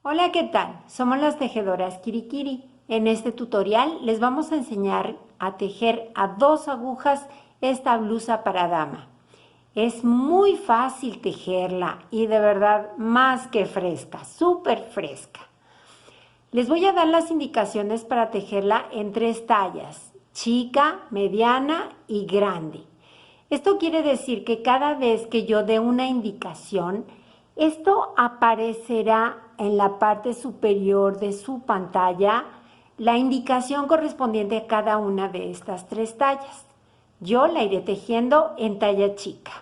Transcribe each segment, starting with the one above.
Hola, ¿qué tal? Somos las tejedoras Kirikiri. En este tutorial les vamos a enseñar a tejer a 2 agujas esta blusa para dama. Es muy fácil tejerla y de verdad más que fresca, súper fresca. Les voy a dar las indicaciones para tejerla en 3 tallas: chica, mediana y grande. Esto quiere decir que cada vez que yo dé una indicación, esto aparecerá en la parte superior de su pantalla, la indicación correspondiente a cada una de estas 3 tallas. Yo la iré tejiendo en talla chica.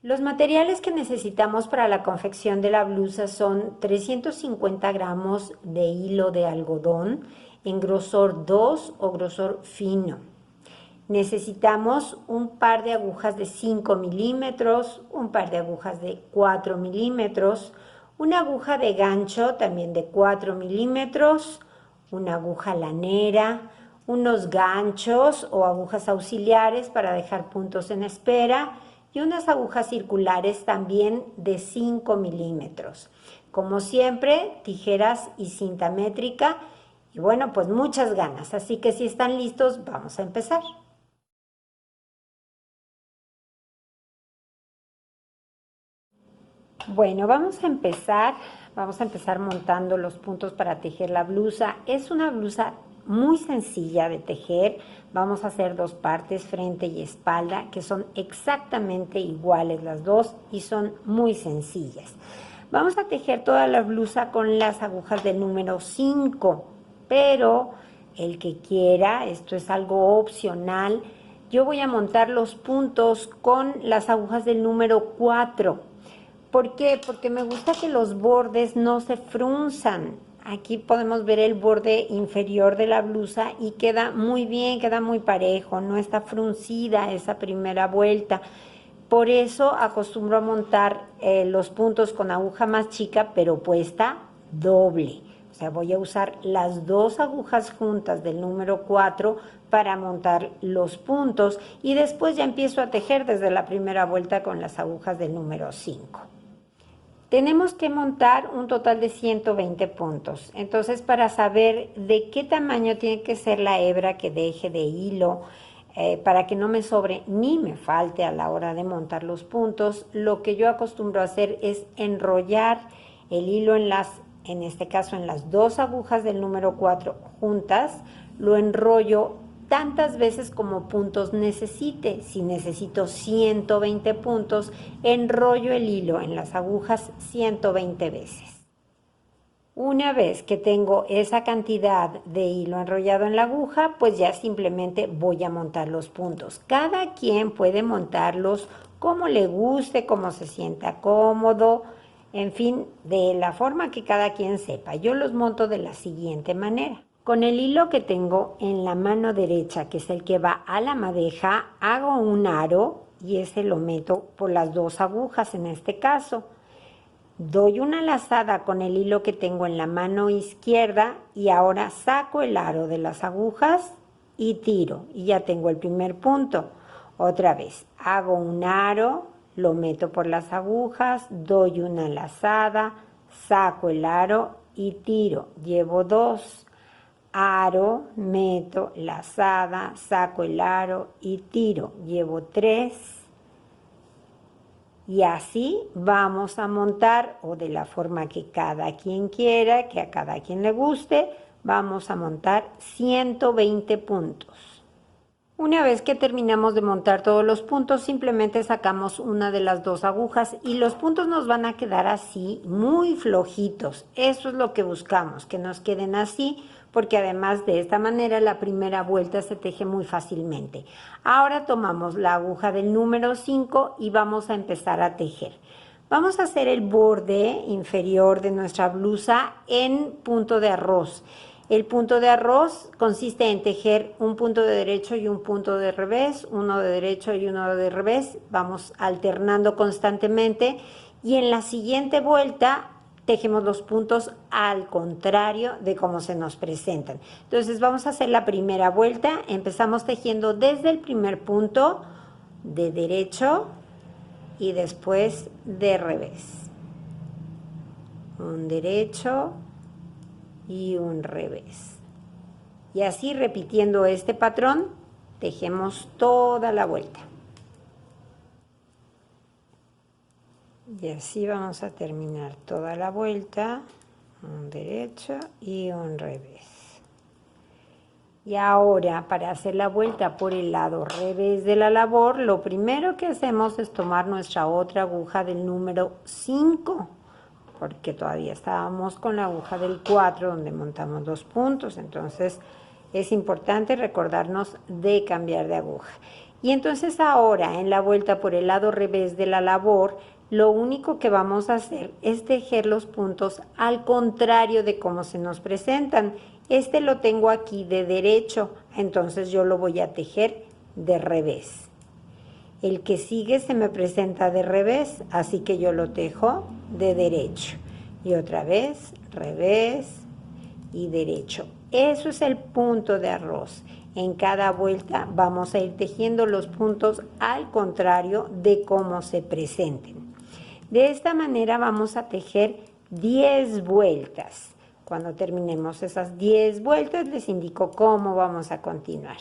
Los materiales que necesitamos para la confección de la blusa son 350 gramos de hilo de algodón en grosor 2 o grosor fino. Necesitamos un par de agujas de 5 milímetros, un par de agujas de 4 milímetros, una aguja de gancho también de 4 milímetros, una aguja lanera, unos ganchos o agujas auxiliares para dejar puntos en espera y unas agujas circulares también de 5 milímetros. Como siempre, tijeras y cinta métrica y bueno, pues muchas ganas. Así que si están listos, vamos a empezar. Bueno, vamos a empezar montando los puntos para tejer la blusa. Es una blusa muy sencilla de tejer. Vamos a hacer 2 partes, frente y espalda, que son exactamente iguales las dos y son muy sencillas. Vamos a tejer toda la blusa con las agujas del número 5, pero el que quiera, esto es algo opcional, yo voy a montar los puntos con las agujas del número 4. ¿Por qué? Porque me gusta que los bordes no se frunzan. Aquí podemos ver el borde inferior de la blusa y queda muy bien, queda muy parejo, no está fruncida esa primera vuelta. Por eso acostumbro a montar los puntos con aguja más chica, pero puesta doble. O sea, voy a usar las 2 agujas juntas del número 4 para montar los puntos y después ya empiezo a tejer desde la primera vuelta con las agujas del número 5. Tenemos que montar un total de 120 puntos. Entonces, para saber de qué tamaño tiene que ser la hebra que deje de hilo, para que no me sobre ni me falte a la hora de montar los puntos, lo que yo acostumbro a hacer es enrollar el hilo en este caso en las 2 agujas del número 4 juntas, lo enrollo tantas veces como puntos necesite. Si necesito 120 puntos, enrollo el hilo en las agujas 120 veces. Una vez que tengo esa cantidad de hilo enrollado en la aguja, pues ya simplemente voy a montar los puntos. Cada quien puede montarlos como le guste, como se sienta cómodo, en fin, de la forma que cada quien sepa. Yo los monto de la siguiente manera. Con el hilo que tengo en la mano derecha, que es el que va a la madeja, hago un aro y ese lo meto por las 2 agujas en este caso. Doy una lazada con el hilo que tengo en la mano izquierda y ahora saco el aro de las agujas y tiro y ya tengo el primer punto. Otra vez, hago un aro, lo meto por las agujas, doy una lazada, saco el aro y tiro. Llevo 2. Aro, meto, lazada, saco el aro y tiro. Llevo 3. Y así vamos a montar, o de la forma que cada quien quiera, que a cada quien le guste, vamos a montar 120 puntos. Una vez que terminamos de montar todos los puntos, simplemente sacamos una de las 2 agujas y los puntos nos van a quedar así, muy flojitos. Eso es lo que buscamos, que nos queden así, porque además de esta manera la primera vuelta se teje muy fácilmente. Ahora tomamos la aguja del número 5 y vamos a empezar a tejer. Vamos a hacer el borde inferior de nuestra blusa en punto de arroz. El punto de arroz consiste en tejer un punto de derecho y un punto de revés, uno de derecho y uno de revés. Vamos alternando constantemente y en la siguiente vuelta tejemos los puntos al contrario de cómo se nos presentan. Entonces vamos a hacer la primera vuelta. Empezamos tejiendo desde el primer punto de derecho y después de revés. Un derecho y un revés. Y así repitiendo este patrón, tejemos toda la vuelta. Y así vamos a terminar toda la vuelta, un derecho y un revés. Y ahora, para hacer la vuelta por el lado revés de la labor, lo primero que hacemos es tomar nuestra otra aguja del número 5, porque todavía estábamos con la aguja del 4, donde montamos 2 puntos, entonces es importante recordarnos de cambiar de aguja. Y entonces ahora, en la vuelta por el lado revés de la labor, lo único que vamos a hacer es tejer los puntos al contrario de cómo se nos presentan. Este lo tengo aquí de derecho, entonces yo lo voy a tejer de revés. El que sigue se me presenta de revés, así que yo lo tejo de derecho. Y otra vez, revés y derecho. Eso es el punto de arroz. En cada vuelta vamos a ir tejiendo los puntos al contrario de cómo se presenten. De esta manera vamos a tejer 10 vueltas. Cuando terminemos esas 10 vueltas les indico cómo vamos a continuar.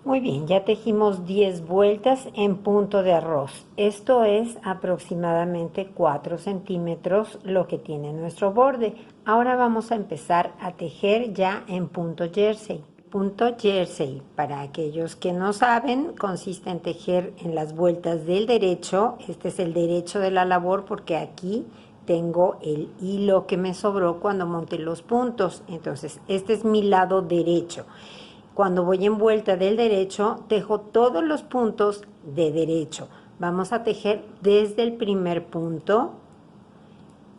Muy bien, ya tejimos 10 vueltas en punto de arroz. Esto es aproximadamente 4 centímetros lo que tiene nuestro borde. Ahora vamos a empezar a tejer ya en punto jersey. Punto jersey, para aquellos que no saben, consiste en tejer en las vueltas del derecho. Este es el derecho de la labor porque aquí tengo el hilo que me sobró cuando monté los puntos. Entonces, este es mi lado derecho. Cuando voy en vuelta del derecho, tejo todos los puntos de derecho. Vamos a tejer desde el primer punto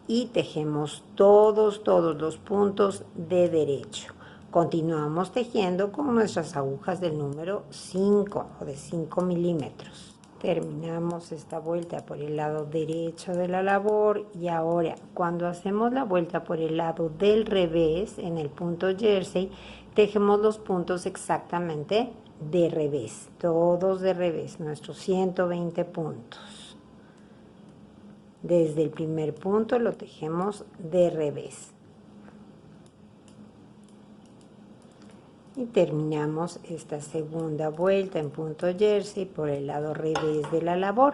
y tejemos todos los puntos de derecho. Continuamos tejiendo con nuestras agujas del número 5 o de 5 milímetros. Terminamos esta vuelta por el lado derecho de la labor y ahora cuando hacemos la vuelta por el lado del revés en el punto jersey, tejemos los puntos exactamente de revés, todos de revés, nuestros 120 puntos. Desde el primer punto lo tejemos de revés. Y terminamos esta segunda vuelta en punto jersey por el lado revés de la labor.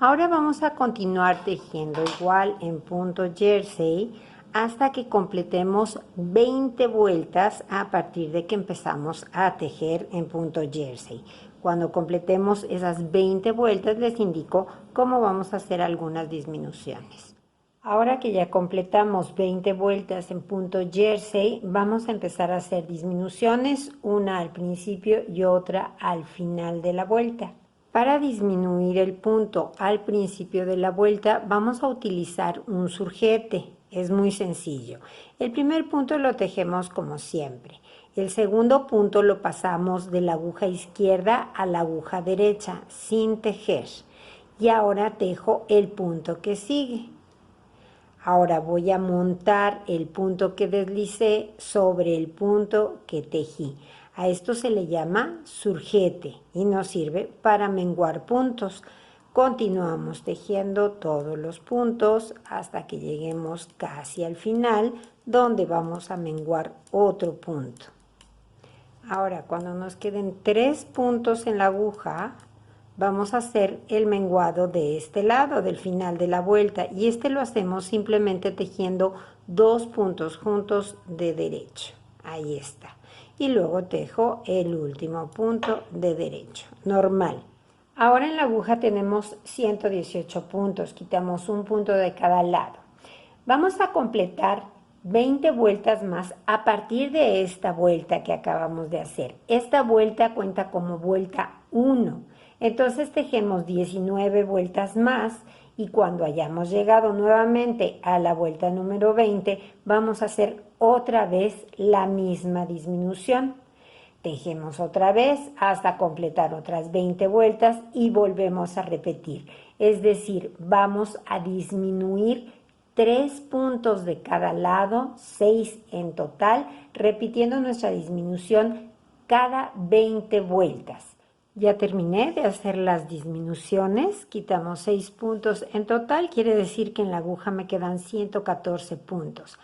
Ahora vamos a continuar tejiendo igual en punto jersey hasta que completemos 20 vueltas a partir de que empezamos a tejer en punto jersey. Cuando completemos esas 20 vueltas les indico cómo vamos a hacer algunas disminuciones. Ahora que ya completamos 20 vueltas en punto jersey, vamos a empezar a hacer disminuciones, una al principio y otra al final de la vuelta. Para disminuir el punto al principio de la vuelta, vamos a utilizar un surjete. Es muy sencillo. El primer punto lo tejemos como siempre. El segundo punto lo pasamos de la aguja izquierda a la aguja derecha, sin tejer. Y ahora tejo el punto que sigue. Ahora voy a montar el punto que deslicé sobre el punto que tejí. A esto se le llama surjete y nos sirve para menguar puntos. Continuamos tejiendo todos los puntos hasta que lleguemos casi al final, donde vamos a menguar otro punto. Ahora, cuando nos queden 3 puntos en la aguja, vamos a hacer el menguado de este lado, del final de la vuelta, y este lo hacemos simplemente tejiendo 2 puntos juntos de derecho. Ahí está. Y luego tejo el último punto de derecho, normal. Ahora en la aguja tenemos 118 puntos, quitamos un punto de cada lado. Vamos a completar 20 vueltas más a partir de esta vuelta que acabamos de hacer. Esta vuelta cuenta como vuelta 1. Entonces tejemos 19 vueltas más y cuando hayamos llegado nuevamente a la vuelta número 20, vamos a hacer otra vez la misma disminución. Tejemos otra vez hasta completar otras 20 vueltas y volvemos a repetir. Es decir, vamos a disminuir 3 puntos de cada lado, 6 en total, repitiendo nuestra disminución cada 20 vueltas. Ya terminé de hacer las disminuciones, quitamos 6 puntos en total, quiere decir que en la aguja me quedan 114 puntos.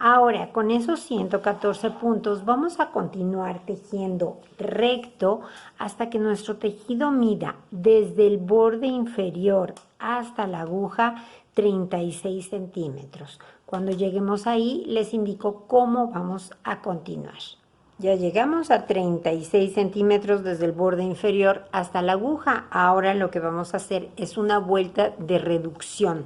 Ahora, con esos 114 puntos vamos a continuar tejiendo recto hasta que nuestro tejido mida desde el borde inferior hasta la aguja 36 centímetros. Cuando lleguemos ahí, les indico cómo vamos a continuar. Ya llegamos a 36 centímetros desde el borde inferior hasta la aguja. Ahora lo que vamos a hacer es una vuelta de reducción.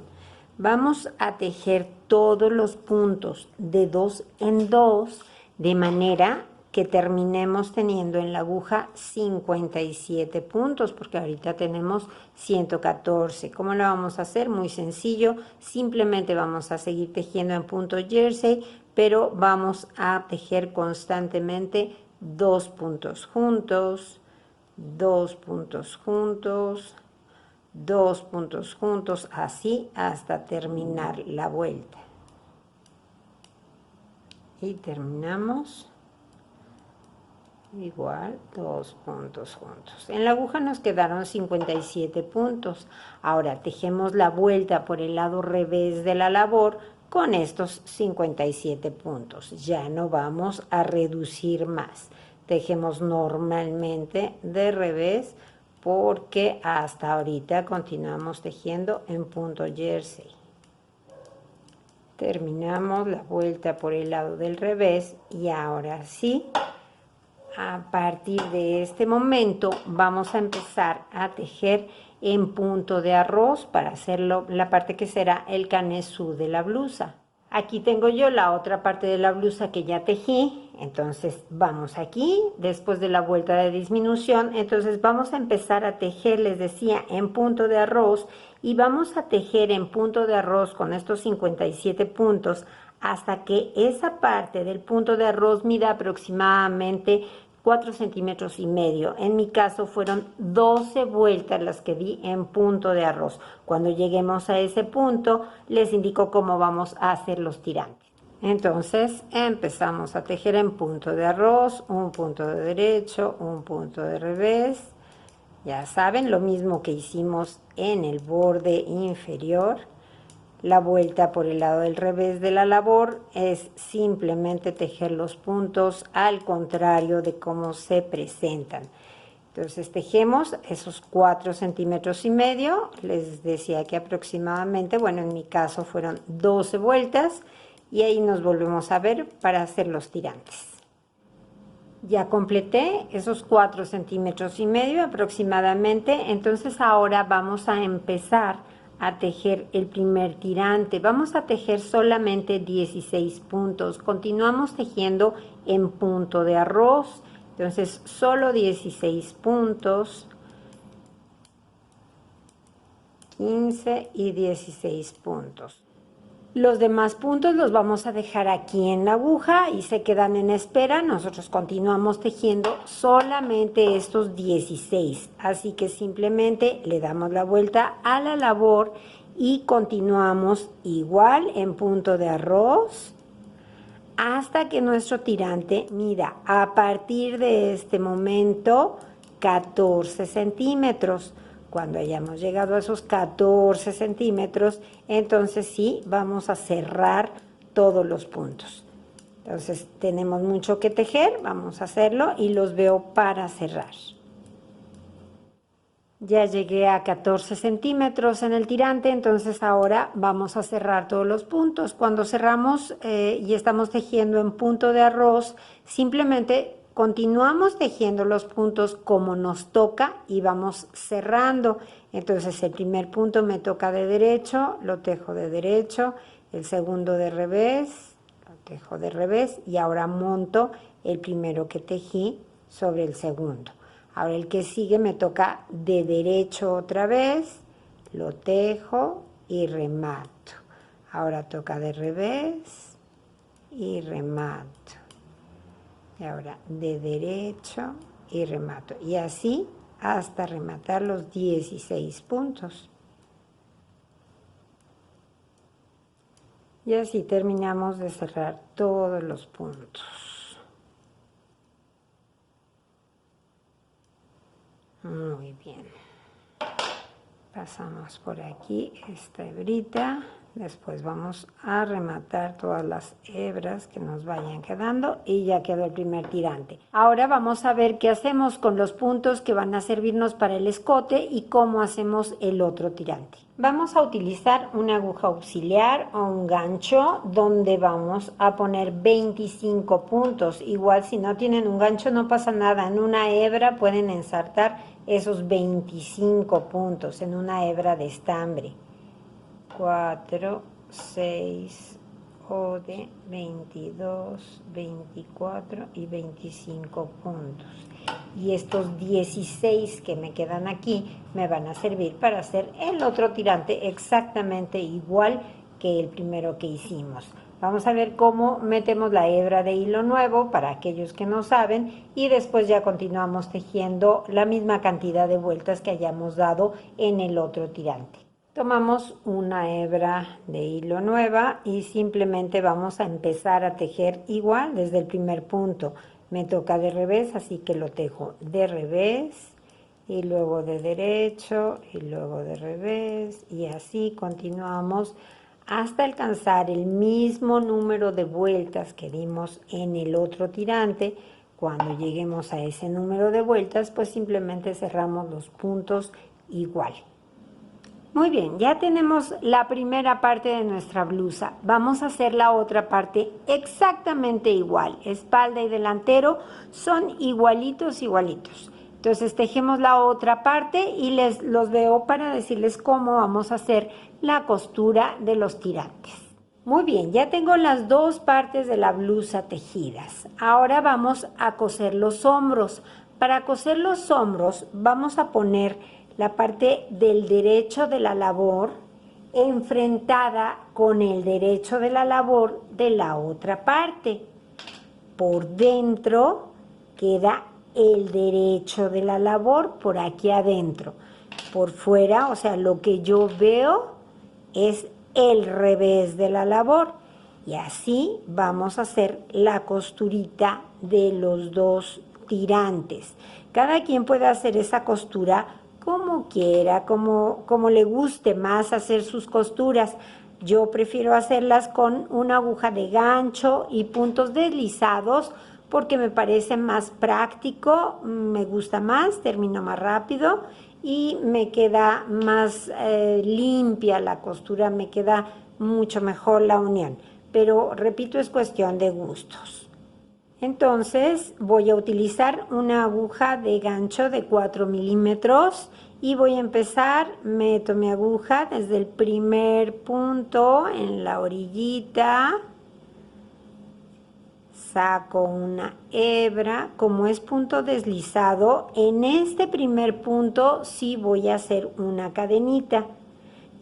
Vamos a tejer todos los puntos de 2 en 2 de manera que terminemos teniendo en la aguja 57 puntos, porque ahorita tenemos 114. ¿Cómo lo vamos a hacer? Muy sencillo, simplemente vamos a seguir tejiendo en punto jersey, pero vamos a tejer constantemente 2 puntos juntos, 2 puntos juntos, 2 puntos juntos, así hasta terminar la vuelta. Y terminamos igual 2 puntos juntos. En la aguja nos quedaron 57 puntos. Ahora tejemos la vuelta por el lado revés de la labor con estos 57 puntos. Ya no vamos a reducir más. Tejemos normalmente de revés porque hasta ahorita continuamos tejiendo en punto jersey. Terminamos la vuelta por el lado del revés y ahora sí, a partir de este momento vamos a empezar a tejer en punto de arroz para hacerlo la parte que será el canesú de la blusa. Aquí tengo yo la otra parte de la blusa que ya tejí, entonces vamos aquí, después de la vuelta de disminución, entonces vamos a empezar a tejer, les decía, en punto de arroz y vamos a tejer en punto de arroz con estos 57 puntos hasta que esa parte del punto de arroz mida aproximadamente 4 centímetros y medio. En mi caso fueron 12 vueltas las que di en punto de arroz. Cuando lleguemos a ese punto, les indico cómo vamos a hacer los tirantes. Entonces empezamos a tejer en punto de arroz, un punto de derecho, un punto de revés. Ya saben, lo mismo que hicimos en el borde inferior. La vuelta por el lado del revés de la labor es simplemente tejer los puntos al contrario de cómo se presentan. Entonces tejemos esos 4 centímetros y medio, les decía que aproximadamente, bueno, en mi caso fueron 12 vueltas y ahí nos volvemos a ver para hacer los tirantes. Ya completé esos 4 centímetros y medio aproximadamente, entonces ahora vamos a empezar a tejer el primer tirante. Vamos a tejer solamente 16 puntos. Continuamos tejiendo en punto de arroz. Entonces, solo 16 puntos. 15 y 16 puntos. Los demás puntos los vamos a dejar aquí en la aguja y se quedan en espera. Nosotros continuamos tejiendo solamente estos 16. Así que simplemente le damos la vuelta a la labor y continuamos igual en punto de arroz hasta que nuestro tirante mida a partir de este momento 14 centímetros. Cuando hayamos llegado a esos 14 centímetros, entonces sí, vamos a cerrar todos los puntos. Entonces tenemos mucho que tejer, vamos a hacerlo y los veo para cerrar. Ya llegué a 14 centímetros en el tirante, entonces ahora vamos a cerrar todos los puntos. Cuando cerramos y estamos tejiendo en punto de arroz, simplemente continuamos tejiendo los puntos como nos toca y vamos cerrando. Entonces el primer punto me toca de derecho, lo tejo de derecho, el segundo de revés, lo tejo de revés y ahora monto el primero que tejí sobre el segundo. Ahora el que sigue me toca de derecho otra vez, lo tejo y remato. Ahora toca de revés y remato. Y ahora de derecho y remato. Y así hasta rematar los 16 puntos. Y así terminamos de cerrar todos los puntos. Muy bien. Pasamos por aquí esta hebrita Después vamos a rematar todas las hebras que nos vayan quedando y ya quedó el primer tirante. Ahora vamos a ver qué hacemos con los puntos que van a servirnos para el escote y cómo hacemos el otro tirante. Vamos a utilizar una aguja auxiliar o un gancho donde vamos a poner 25 puntos. Igual si no tienen un gancho no pasa nada, en una hebra pueden ensartar esos 25 puntos en una hebra de estambre. 4, 6 o de 22, 24 y 25 puntos. Y estos 16 que me quedan aquí me van a servir para hacer el otro tirante exactamente igual que el primero que hicimos. Vamos a ver cómo metemos la hebra de hilo nuevo para aquellos que no saben y después ya continuamos tejiendo la misma cantidad de vueltas que hayamos dado en el otro tirante. Tomamos una hebra de hilo nueva y simplemente vamos a empezar a tejer igual desde el primer punto. Me toca de revés, así que lo tejo de revés y luego de derecho y luego de revés y así continuamos hasta alcanzar el mismo número de vueltas que dimos en el otro tirante. Cuando lleguemos a ese número de vueltas, pues simplemente cerramos los puntos igual. Muy bien, ya tenemos la primera parte de nuestra blusa. Vamos a hacer la otra parte exactamente igual. Espalda y delantero son igualitos, igualitos. Entonces tejemos la otra parte y los veo para decirles cómo vamos a hacer la costura de los tirantes. Muy bien, ya tengo las dos partes de la blusa tejidas. Ahora vamos a coser los hombros. Para coser los hombros vamos a poner la parte del derecho de la labor enfrentada con el derecho de la labor de la otra parte. Por dentro queda el derecho de la labor por aquí adentro. Por fuera, o sea, lo que yo veo es el revés de la labor. Y así vamos a hacer la costurita de los dos tirantes. Cada quien puede hacer esa costura como quiera, como le guste más hacer sus costuras. Yo prefiero hacerlas con una aguja de gancho y puntos deslizados porque me parece más práctico, me gusta más, termino más rápido y me queda más limpia la costura, me queda mucho mejor la unión. Pero repito, es cuestión de gustos. Entonces voy a utilizar una aguja de gancho de 4 milímetros y voy a empezar, meto mi aguja desde el primer punto en la orillita, saco una hebra, como es punto deslizado, en este primer punto sí voy a hacer una cadenita,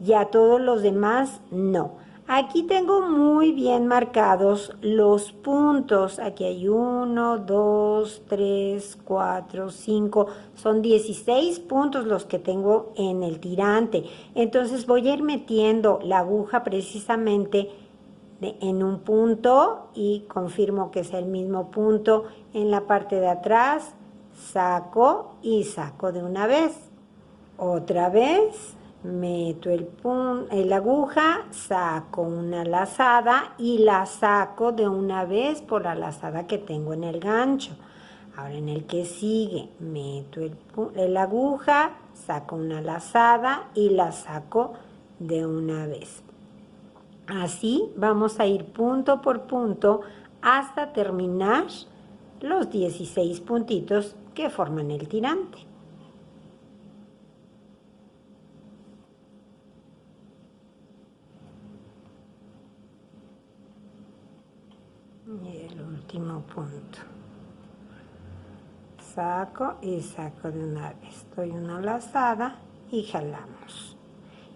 ya todos los demás no. Aquí tengo muy bien marcados los puntos. Aquí hay 1, 2, 3, 4, 5. Son 16 puntos los que tengo en el tirante. Entonces voy a ir metiendo la aguja precisamente en un punto y confirmo que es el mismo punto en la parte de atrás. Saco y saco de una vez. Otra vez. Meto la aguja, saco una lazada y la saco de una vez por la lazada que tengo en el gancho. Ahora en el que sigue, meto la aguja, saco una lazada y la saco de una vez. Así vamos a ir punto por punto hasta terminar los 16 puntitos que forman el tirante. Y el último punto. Saco y saco de una vez. Doy una lazada y jalamos.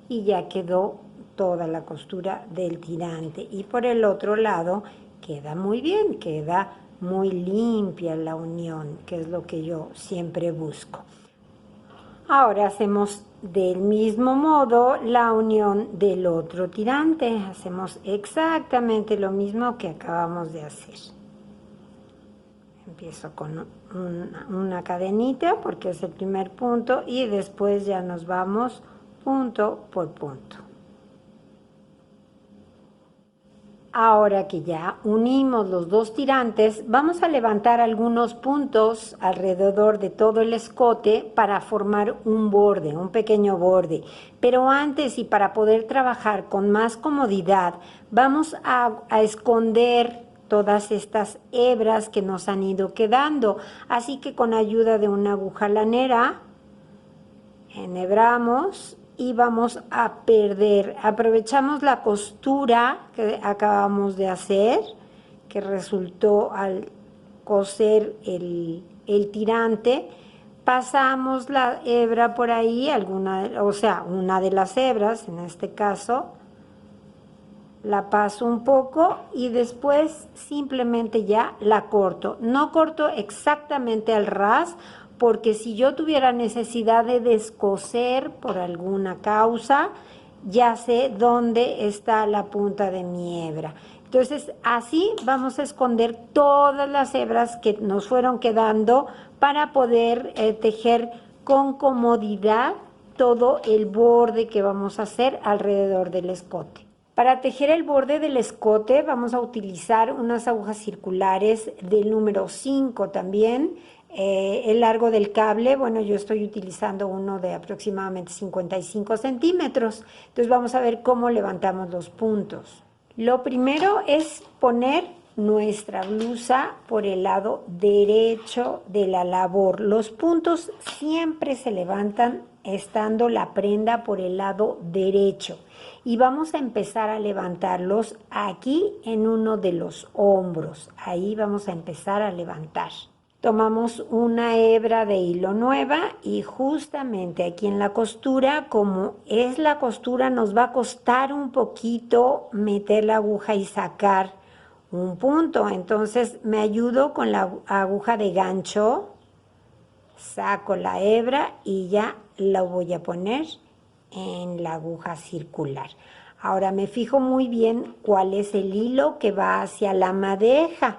Y ya quedó toda la costura del tirante. Y por el otro lado queda muy bien, queda muy limpia la unión, que es lo que yo siempre busco. Ahora hacemos del mismo modo la unión del otro tirante. Hacemos exactamente lo mismo que acabamos de hacer. Empiezo con una cadenita porque es el primer punto y después ya nos vamos punto por punto. Ahora que ya unimos los dos tirantes, vamos a levantar algunos puntos alrededor de todo el escote para formar un borde, un pequeño borde. Pero antes, y para poder trabajar con más comodidad, vamos a esconder todas estas hebras que nos han ido quedando. Así que con ayuda de una aguja lanera, enhebramos y vamos a perder. Aprovechamos la costura que acabamos de hacer, que resultó al coser el tirante. Pasamos la hebra por ahí, una de las hebras, en este caso, la paso un poco y después simplemente ya la corto. No corto exactamente al ras, porque si yo tuviera necesidad de descoser por alguna causa, ya sé dónde está la punta de mi hebra. Entonces, así vamos a esconder todas las hebras que nos fueron quedando para poder tejer con comodidad todo el borde que vamos a hacer alrededor del escote. Para tejer el borde del escote vamos a utilizar unas agujas circulares del número 5 también. El largo del cable, bueno, yo estoy utilizando uno de aproximadamente 55 centímetros. Entonces vamos a ver cómo levantamos los puntos. Lo primero es poner nuestra blusa por el lado derecho de la labor. Los puntos siempre se levantan estando la prenda por el lado derecho. Y vamos a empezar a levantarlos aquí en uno de los hombros. Ahí vamos a empezar a levantar. Tomamos una hebra de hilo nueva y justamente aquí en la costura, como es la costura, nos va a costar un poquito meter la aguja y sacar un punto. Entonces me ayudo con la aguja de gancho, saco la hebra y ya la voy a poner en la aguja circular. Ahora me fijo muy bien cuál es el hilo que va hacia la madeja,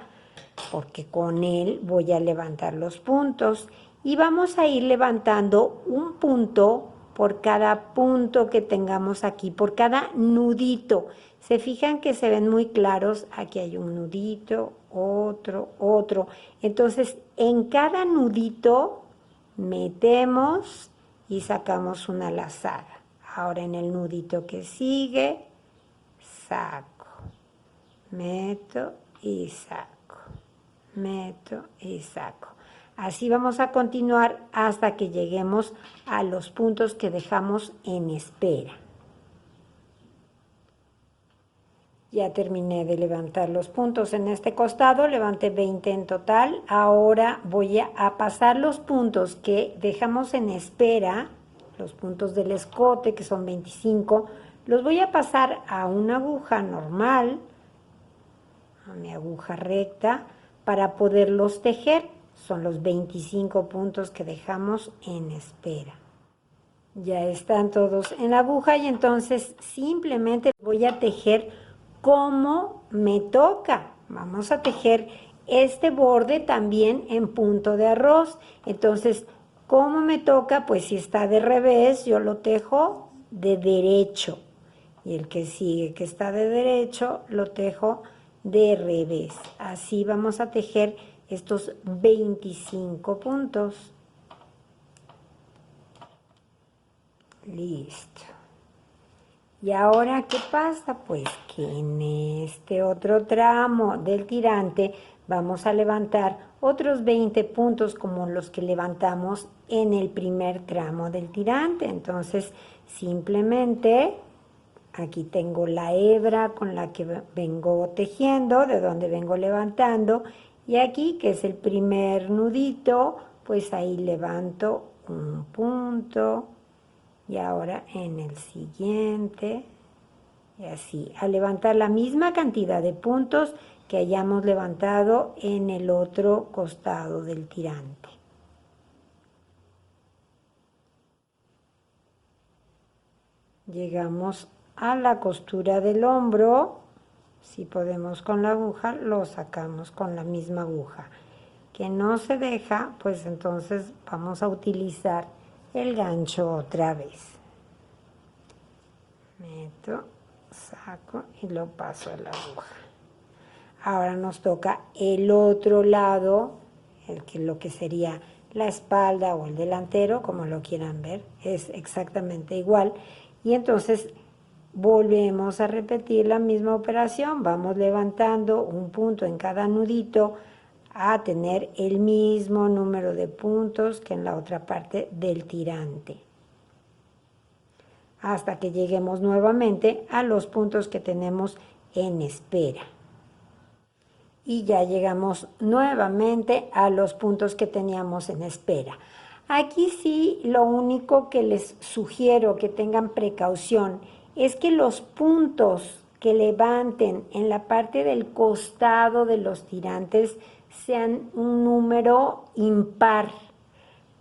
porque con él voy a levantar los puntos y vamos a ir levantando un punto por cada punto que tengamos aquí, por cada nudito. Se fijan que se ven muy claros, aquí hay un nudito, otro, otro. Entonces, en cada nudito metemos y sacamos una lazada. Ahora en el nudito que sigue, saco, meto y saco. Meto y saco. Así vamos a continuar hasta que lleguemos a los puntos que dejamos en espera. Ya terminé de levantar los puntos en este costado, levanté 20 en total. Ahora voy a pasar los puntos que dejamos en espera, los puntos del escote que son 25, los voy a pasar a una aguja normal, a mi aguja recta, para poderlos tejer. Son los 25 puntos que dejamos en espera. Ya están todos en la aguja y entonces simplemente voy a tejer como me toca. Vamos a tejer este borde también en punto de arroz. Entonces, como me toca, pues si está de revés, yo lo tejo de derecho. Y el que sigue, que está de derecho, lo tejo de revés. Así vamos a tejer estos 25 puntos. Listo. Y ahora, ¿qué pasa? Pues que en este otro tramo del tirante vamos a levantar otros 20 puntos como los que levantamos en el primer tramo del tirante. Entonces, simplemente aquí tengo la hebra con la que vengo tejiendo, de donde vengo levantando, y aquí, que es el primer nudito, pues ahí levanto un punto, y ahora en el siguiente, y así, a levantar la misma cantidad de puntos que hayamos levantado en el otro costado del tirante. Llegamos a la costura del hombro. Si podemos con la aguja, lo sacamos con la misma aguja. Que no se deja, pues entonces vamos a utilizar el gancho otra vez. Meto, saco y lo paso a la aguja. Ahora nos toca el otro lado, lo que sería la espalda o el delantero, como lo quieran ver, es exactamente igual. Y entonces volvemos a repetir la misma operación, vamos levantando un punto en cada nudito a tener el mismo número de puntos que en la otra parte del tirante, hasta que lleguemos nuevamente a los puntos que tenemos en espera. Y ya llegamos nuevamente a los puntos que teníamos en espera. Aquí sí, lo único que les sugiero que tengan precaución es que los puntos que levanten en la parte del costado de los tirantes sean un número impar,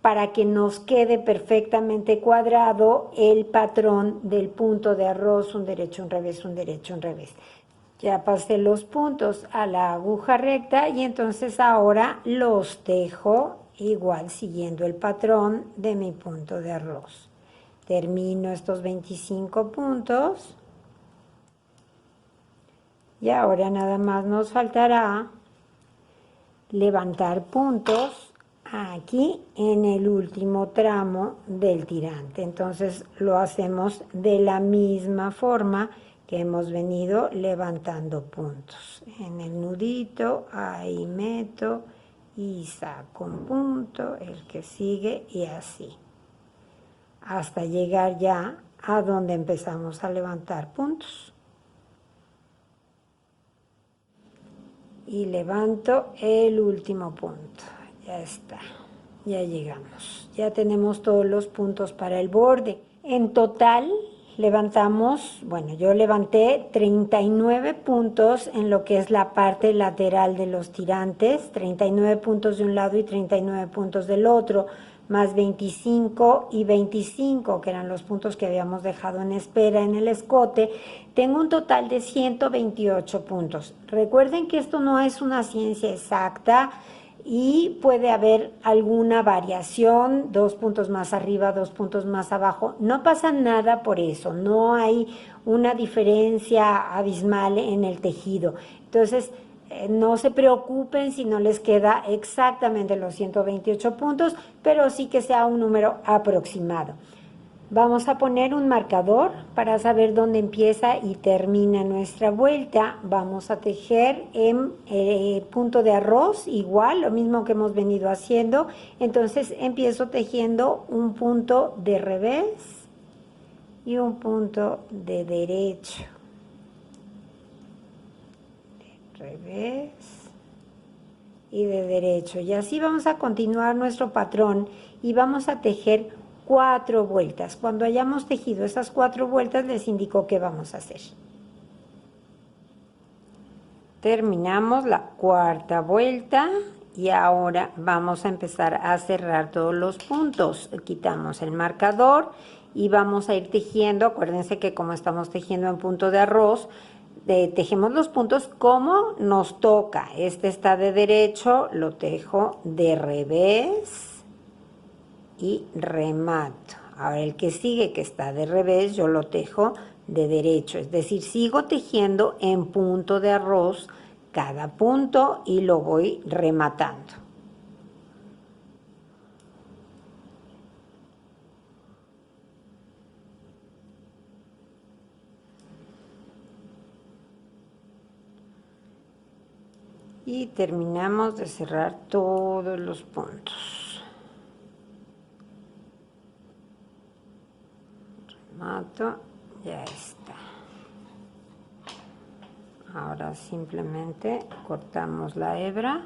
para que nos quede perfectamente cuadrado el patrón del punto de arroz, un derecho, un revés, un derecho, un revés. Ya pasé los puntos a la aguja recta y entonces ahora los tejo igual siguiendo el patrón de mi punto de arroz. Termino estos 25 puntos y ahora nada más nos faltará levantar puntos aquí en el último tramo del tirante. Entonces lo hacemos de la misma forma que hemos venido levantando puntos. En el nudito, ahí meto y saco un punto, el que sigue y así. Hasta llegar ya a donde empezamos a levantar puntos. Y levanto el último punto. Ya está, ya llegamos. Ya tenemos todos los puntos para el borde. En total levantamos, bueno, yo levanté 39 puntos en lo que es la parte lateral de los tirantes, 39 puntos de un lado y 39 puntos del otro, más 25 y 25, que eran los puntos que habíamos dejado en espera en el escote. Tengo un total de 128 puntos. Recuerden que esto no es una ciencia exacta y puede haber alguna variación, 2 puntos más arriba, 2 puntos más abajo. No pasa nada por eso, no hay una diferencia abismal en el tejido. Entonces, no se preocupen si no les queda exactamente los 128 puntos, pero sí que sea un número aproximado. Vamos a poner un marcador para saber dónde empieza y termina nuestra vuelta. Vamos a tejer en punto de arroz, igual, lo mismo que hemos venido haciendo. Entonces empiezo tejiendo un punto de revés y un punto de derecho. Revés y de derecho, y así vamos a continuar nuestro patrón y vamos a tejer 4 vueltas. Cuando hayamos tejido esas 4 vueltas les indico qué vamos a hacer. Terminamos la cuarta vuelta y ahora vamos a empezar a cerrar todos los puntos. Quitamos el marcador y vamos a ir tejiendo. Acuérdense que como estamos tejiendo en punto de arroz, tejemos los puntos como nos toca. Este está de derecho, lo tejo de revés y remato. Ahora el que sigue, que está de revés, yo lo tejo de derecho. Es decir, sigo tejiendo en punto de arroz cada punto y lo voy rematando. Y terminamos de cerrar todos los puntos. Remato, ya está. Ahora simplemente cortamos la hebra,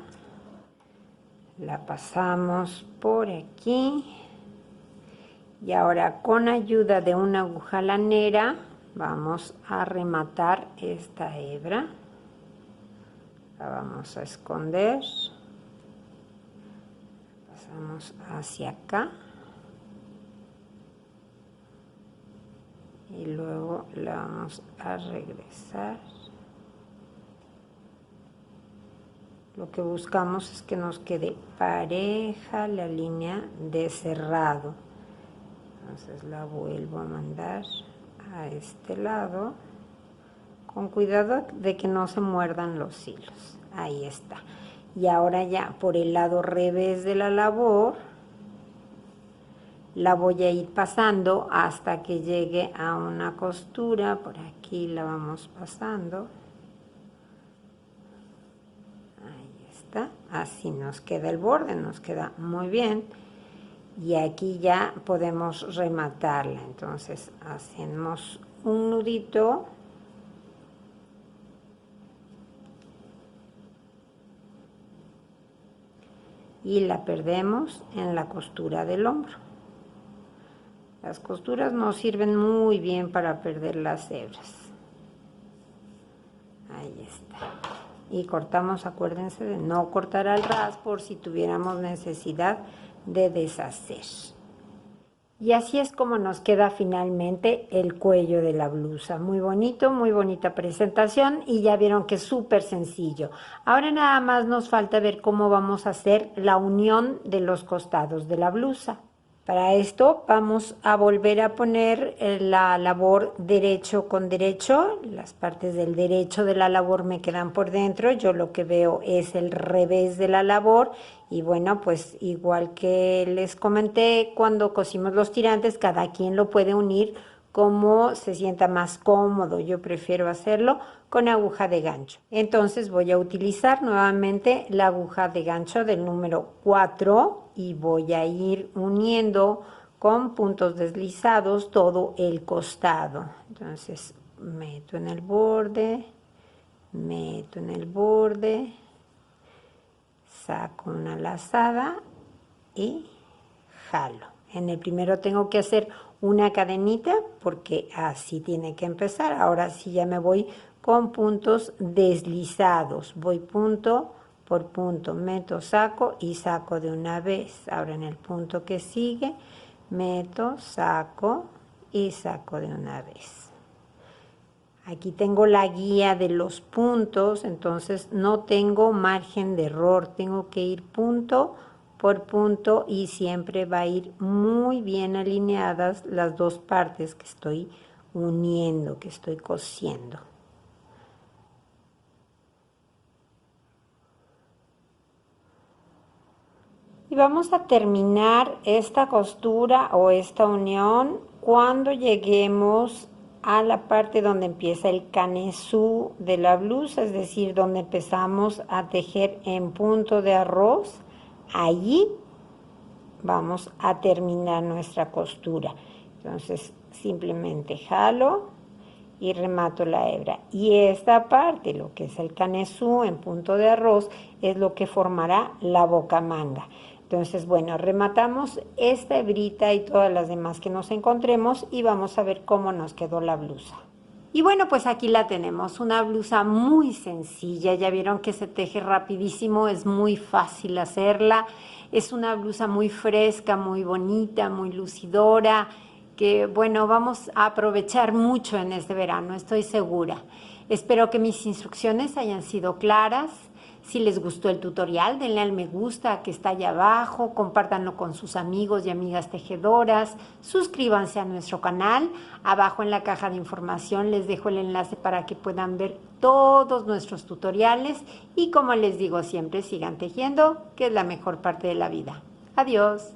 la pasamos por aquí y ahora con ayuda de una aguja lanera vamos a rematar esta hebra. La vamos a esconder, pasamos hacia acá y luego la vamos a regresar. Lo que buscamos es que nos quede pareja la línea de cerrado. Entonces la vuelvo a mandar a este lado con cuidado de que no se muerdan los hilos. Ahí está. Y ahora ya por el lado revés de la labor, la voy a ir pasando hasta que llegue a una costura. Por aquí la vamos pasando. Ahí está. Así nos queda el borde, nos queda muy bien. Y aquí ya podemos rematarla. Entonces hacemos un nudito. Y la perdemos en la costura del hombro. Las costuras nos sirven muy bien para perder las hebras. Ahí está. Y cortamos, acuérdense de no cortar al ras por si tuviéramos necesidad de deshacer. Y así es como nos queda finalmente el cuello de la blusa. Muy bonito, muy bonita presentación y ya vieron que es súper sencillo. Ahora nada más nos falta ver cómo vamos a hacer la unión de los costados de la blusa. Para esto vamos a volver a poner la labor derecho con derecho. Las partes del derecho de la labor me quedan por dentro. Yo lo que veo es el revés de la labor. Y bueno, pues igual que les comenté cuando cosimos los tirantes, cada quien lo puede unir como se sienta más cómodo. Yo prefiero hacerlo con aguja de gancho. Entonces voy a utilizar nuevamente la aguja de gancho del número 4 y voy a ir uniendo con puntos deslizados todo el costado. Entonces meto en el borde, meto en el borde, saco una lazada y jalo. En el primero tengo que hacer una cadenita porque así tiene que empezar. Ahora sí ya me voy con puntos deslizados. Voy punto por punto, meto, saco y saco de una vez. Ahora en el punto que sigue, meto, saco y saco de una vez. Aquí tengo la guía de los puntos, entonces no tengo margen de error. Tengo que ir punto por punto y siempre va a ir muy bien alineadas las dos partes que estoy uniendo, que estoy cosiendo. Y vamos a terminar esta costura o esta unión cuando lleguemos a la parte donde empieza el canesú de la blusa, es decir, donde empezamos a tejer en punto de arroz. Allí vamos a terminar nuestra costura. Entonces simplemente jalo y remato la hebra. Y esta parte, lo que es el canesú en punto de arroz, es lo que formará la bocamanga. Entonces, bueno, rematamos esta hebrita y todas las demás que nos encontremos y vamos a ver cómo nos quedó la blusa. Y bueno, pues aquí la tenemos, una blusa muy sencilla, ya vieron que se teje rapidísimo, es muy fácil hacerla, es una blusa muy fresca, muy bonita, muy lucidora, que bueno, vamos a aprovechar mucho en este verano, estoy segura. Espero que mis instrucciones hayan sido claras. Si les gustó el tutorial, denle al me gusta que está allá abajo, compártanlo con sus amigos y amigas tejedoras, suscríbanse a nuestro canal, abajo en la caja de información les dejo el enlace para que puedan ver todos nuestros tutoriales y como les digo siempre, sigan tejiendo, que es la mejor parte de la vida. Adiós.